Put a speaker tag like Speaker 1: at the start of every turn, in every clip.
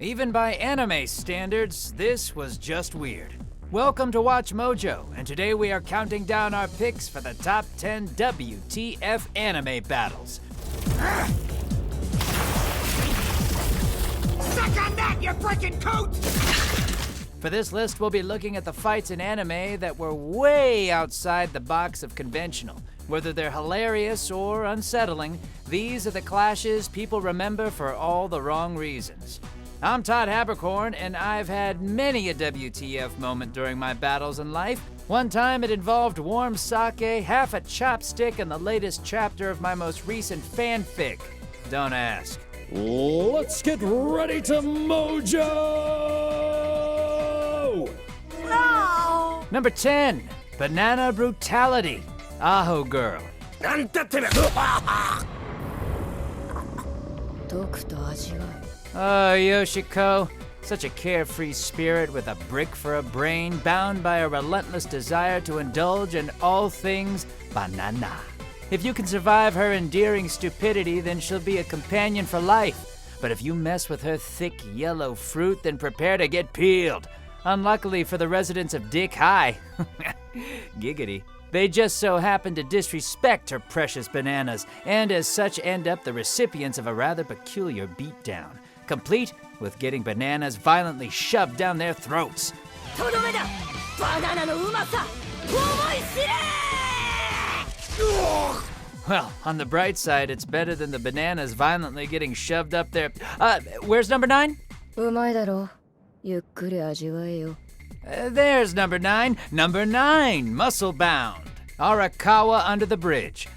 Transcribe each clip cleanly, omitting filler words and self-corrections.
Speaker 1: Even by anime standards, this was just weird. Welcome to Watch Mojo, and today we are counting down our picks for the top 10 WTF anime battles.
Speaker 2: Suck on that, you freaking coot!
Speaker 1: For this list, we'll be looking at the fights in anime that were way outside the box of conventional. Whether they're hilarious or unsettling, these are the clashes people remember for all the wrong reasons. I'm Todd Haberkorn, and I've had many a WTF moment during my battles in life. One time it involved warm sake, half a chopstick, and the latest chapter of my most recent fanfic. Don't ask.
Speaker 3: Let's get ready to mojo!
Speaker 2: No!
Speaker 1: Number 10, Banana Brutality, Aho-Girl. Oh, Yoshiko, such a carefree spirit with a brick for a brain, bound by a relentless desire to indulge in all things banana. If you can survive her endearing stupidity, then she'll be a companion for life. But if you mess with her thick yellow fruit, then prepare to get peeled. Unluckily for the residents of Dick High, giggity, they just so happen to disrespect her precious bananas, and as such end up the recipients of a rather peculiar beatdown, complete with getting bananas violently shoved down their throats. Well, on the bright side, it's better than the bananas violently getting shoved up their... where's number 9? There's number 9. Number 9, Musclebound, Arakawa Under the Bridge.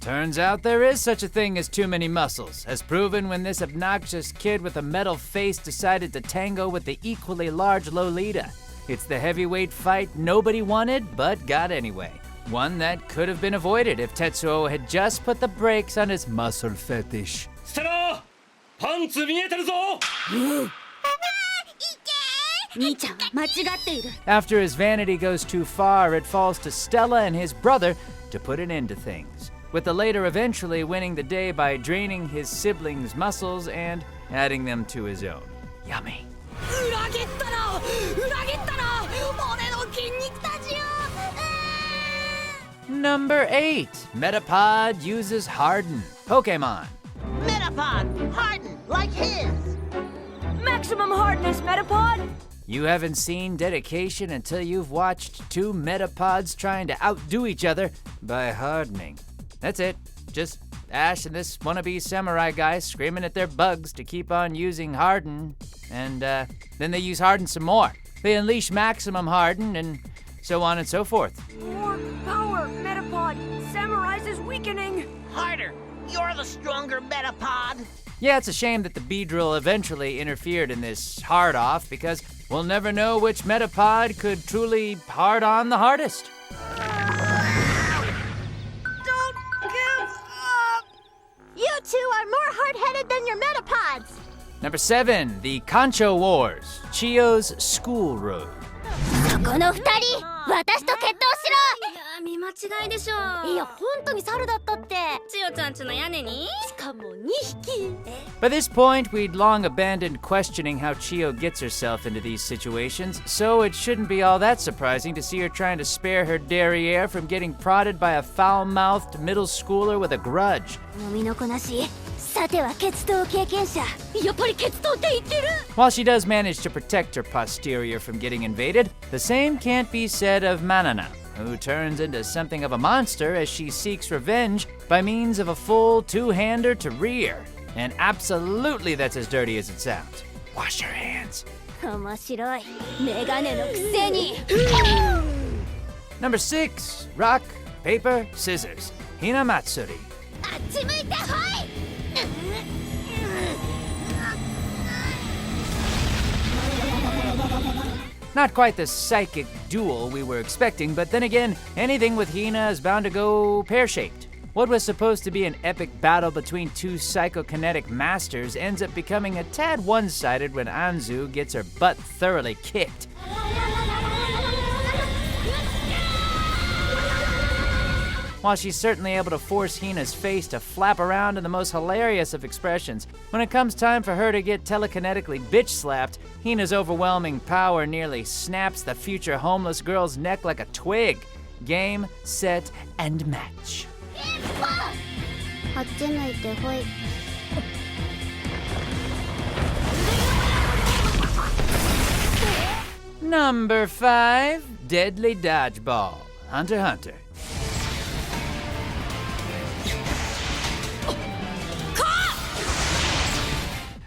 Speaker 1: Turns out there is such a thing as too many muscles, as proven when this obnoxious kid with a metal face decided to tango with the equally large Lolita. It's the heavyweight fight nobody wanted, but got anyway. One that could have been avoided if Tetsuo had just put the brakes on his muscle fetish. After his vanity goes too far, it falls to Stella and his brother to put an end to things, with the later eventually winning the day by draining his siblings' muscles and adding them to his own. Yummy. Number 8, Metapod Uses Harden, Pokémon.
Speaker 2: Metapod Harden, like his.
Speaker 4: Maximum hardness, Metapod!
Speaker 1: You haven't seen dedication until you've watched two Metapods trying to outdo each other by hardening. That's it. Just Ash and this wannabe samurai guy screaming at their bugs to keep on using Harden, and then they use Harden some more. They unleash Maximum Harden, and so on and so forth.
Speaker 4: More power, Metapod! Samurai's is weakening!
Speaker 2: Harder. You're the stronger Metapod.
Speaker 1: Yeah, it's a shame that the Beedrill eventually interfered in this hard-off, because we'll never know which Metapod could truly hard on the hardest.
Speaker 4: Don't give up!
Speaker 5: You two are more hard-headed than your Metapods!
Speaker 1: Number 7, the Kancho Wars, Chio's School Road.
Speaker 5: そこの二人、私と決闘しろ！
Speaker 6: 見間違いでしょ。
Speaker 5: いや、本当に猿だったって。
Speaker 6: 千代ちゃんちの屋根に？
Speaker 5: しかも2匹。
Speaker 1: By this point, we'd long abandoned questioning how Chio gets herself into these situations, so it shouldn't be all that surprising to see her trying to spare her derriere from getting prodded by a foul-mouthed middle schooler with a grudge.
Speaker 5: 飲みのこなし。さては決闘経験者。やっぱり決闘って言ってる。
Speaker 1: While she does manage to protect her posterior from getting invaded, the same can't be said of Manana, who turns into something of a monster as she seeks revenge by means of a full two-hander to rear. And absolutely that's as dirty as it sounds. Wash your hands.
Speaker 5: 面白い。メガネのくせに。
Speaker 1: Number 6, Rock, Paper, Scissors, Hinamatsuri.
Speaker 5: あっち向いてほい。
Speaker 1: Not quite the psychic duel we were expecting, but then again, anything with Hina is bound to go pear-shaped. What was supposed to be an epic battle between two psychokinetic masters ends up becoming a tad one-sided when Anzu gets her butt thoroughly kicked. while she's certainly able to force Hina's face to flap around in the most hilarious of expressions, when it comes time for her to get telekinetically bitch-slapped, Hina's overwhelming power nearly snaps the future homeless girl's neck like a twig. Game, set, and match.
Speaker 5: あっち向いてほい。
Speaker 1: Number 5, Deadly Dodgeball. Hunter x Hunter.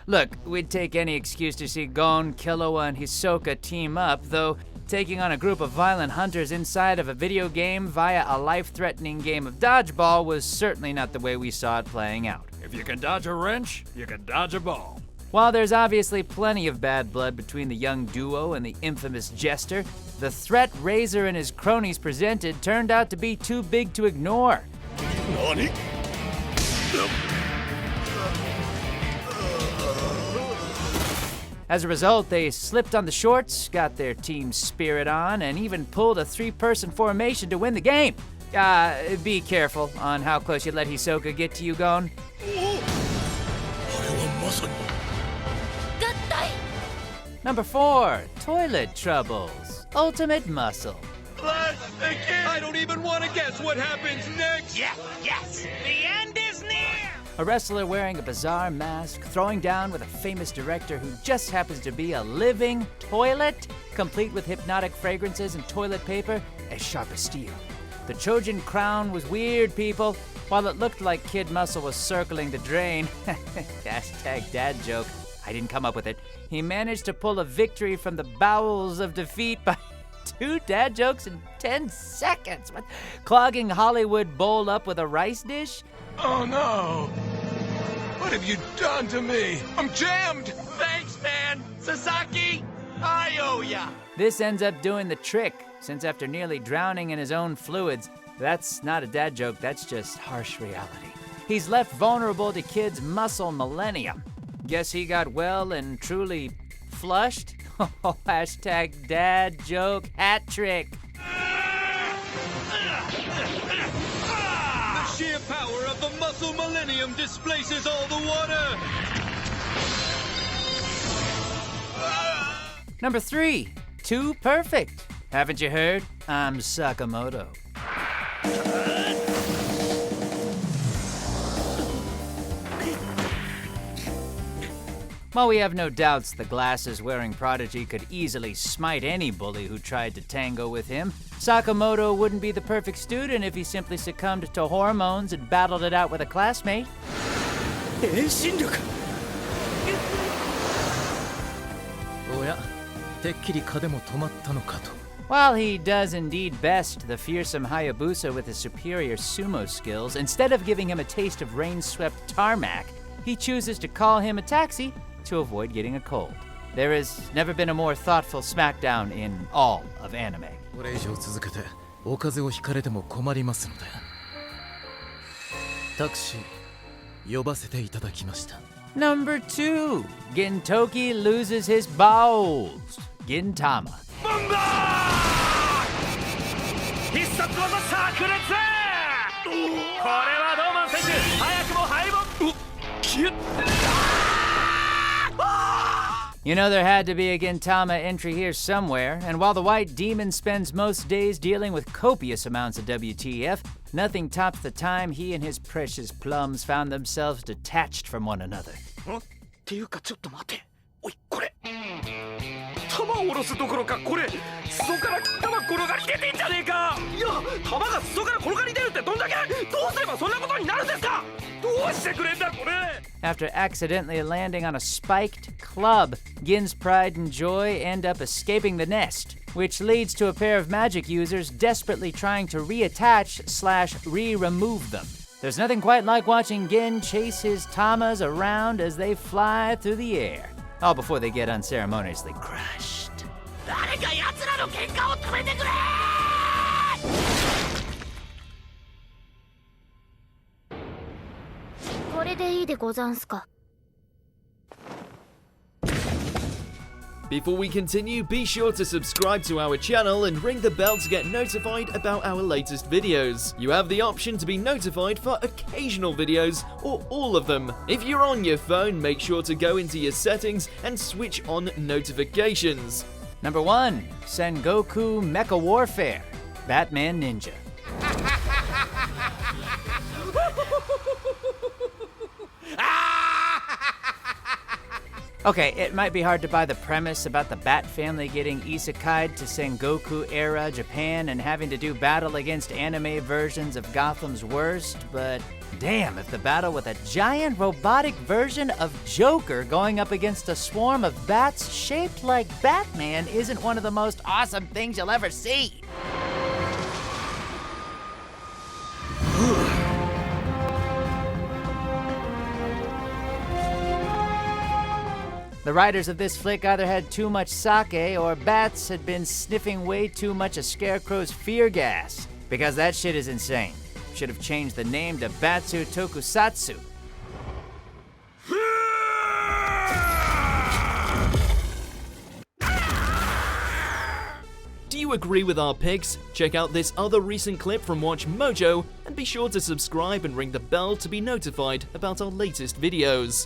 Speaker 1: Look, we'd take any excuse to see Gon, Killua, and Hisoka team up, though taking on a group of violent hunters inside of a video game via a life-threatening game of dodgeball was certainly not the way we saw it playing out.
Speaker 3: If you can dodge a wrench, you can dodge a ball.
Speaker 1: While there's obviously plenty of bad blood between the young duo and the infamous Jester, the threat Razor and his cronies presented turned out to be too big to ignore.
Speaker 3: Nani?
Speaker 1: As a result, they slipped on the shorts, got their team spirit on, and even pulled a 3-person formation to win the game. Be careful on how close you let Hisoka get to you, Gon. Number 4, Toilet Troubles. Ultimate Muscle.
Speaker 7: I don't even want to guess what happens next!
Speaker 2: Yes! The end is near!
Speaker 1: A wrestler wearing a bizarre mask, throwing down with a famous director who just happens to be a living toilet, complete with hypnotic fragrances and toilet paper as sharp as steel. The Trojan crown was weird, people. While it looked like Kid Muscle was circling the drain, hashtag dad joke, I didn't come up with it, he managed to pull a victory from the bowels of defeat by 2 dad jokes in 10 seconds. What? Clogging Hollywood Bowl up with a rice dish?
Speaker 7: Oh no! What have you done to me? I'm jammed!
Speaker 2: Thanks, man! Sasaki, I owe ya!
Speaker 1: This ends up doing the trick, since after nearly drowning in his own fluids, that's not a dad joke, that's just harsh reality. He's left vulnerable to Kid's muscle millennium. Guess he got well and truly flushed? Hashtag dad joke hat trick.
Speaker 7: The sheer power of the muscle millennium displaces all the water!
Speaker 1: Number 3, Too Perfect. Haven't you heard? I'm Sakamoto. While we have no doubts the glasses-wearing prodigy could easily smite any bully who tried to tango with him, Sakamoto wouldn't be the perfect student if he simply succumbed to hormones and battled it out with a classmate. While he does indeed best the fearsome Hayabusa with his superior sumo skills, instead of giving him a taste of rain-swept tarmac, he chooses to call him a taxi to avoid getting a cold. There has never been a more thoughtful smackdown in all of anime. Number 2, Gintoki loses his bowels. Gintama. You know there had to be a Gintama entry here somewhere, and while the White Demon spends most days dealing with copious amounts of WTF, nothing tops the time he and his precious plums found themselves detached from one another.
Speaker 7: っていうかちょっと待て。おい、これ。玉を下ろすどころか、これ裾から玉転がり出てんじゃねえか。いや、玉が裾から転がり出るってどんだけ。どうすればそんなことになるんですか。どうしてくれんだこれ。
Speaker 1: After accidentally landing on a spiked club, Gin's pride and joy end up escaping the nest, which leads to a pair of magic users desperately trying to reattach/re-remove them. There's nothing quite like watching Gin chase his tamas around as they fly through the air, all before they get unceremoniously crushed.
Speaker 2: 誰か奴らの喧嘩を止めてくれ！
Speaker 5: これでいいでござんすか。
Speaker 8: Before we continue, be sure to subscribe to our channel and ring the bell to get notified about our latest videos. You have the option to be notified for occasional videos or all of them. If you're on your phone, make sure to go into your settings and switch on notifications.
Speaker 1: Number 1. Sengoku Mecha Warfare. Batman Ninja. Okay, it might be hard to buy the premise about the Bat family getting isekai'd to Sengoku-era Japan and having to do battle against anime versions of Gotham's Worst, but damn if the battle with a giant robotic version of Joker going up against a swarm of bats shaped like Batman isn't one of the most awesome things you'll ever see. The writers of this flick either had too much sake or bats had been sniffing way too much of Scarecrow's fear gas. Because that shit is insane. Should have changed the name to Batsu Tokusatsu.
Speaker 8: Do you agree with our picks? Check out this other recent clip from WatchMojo and be sure to subscribe and ring the bell to be notified about our latest videos.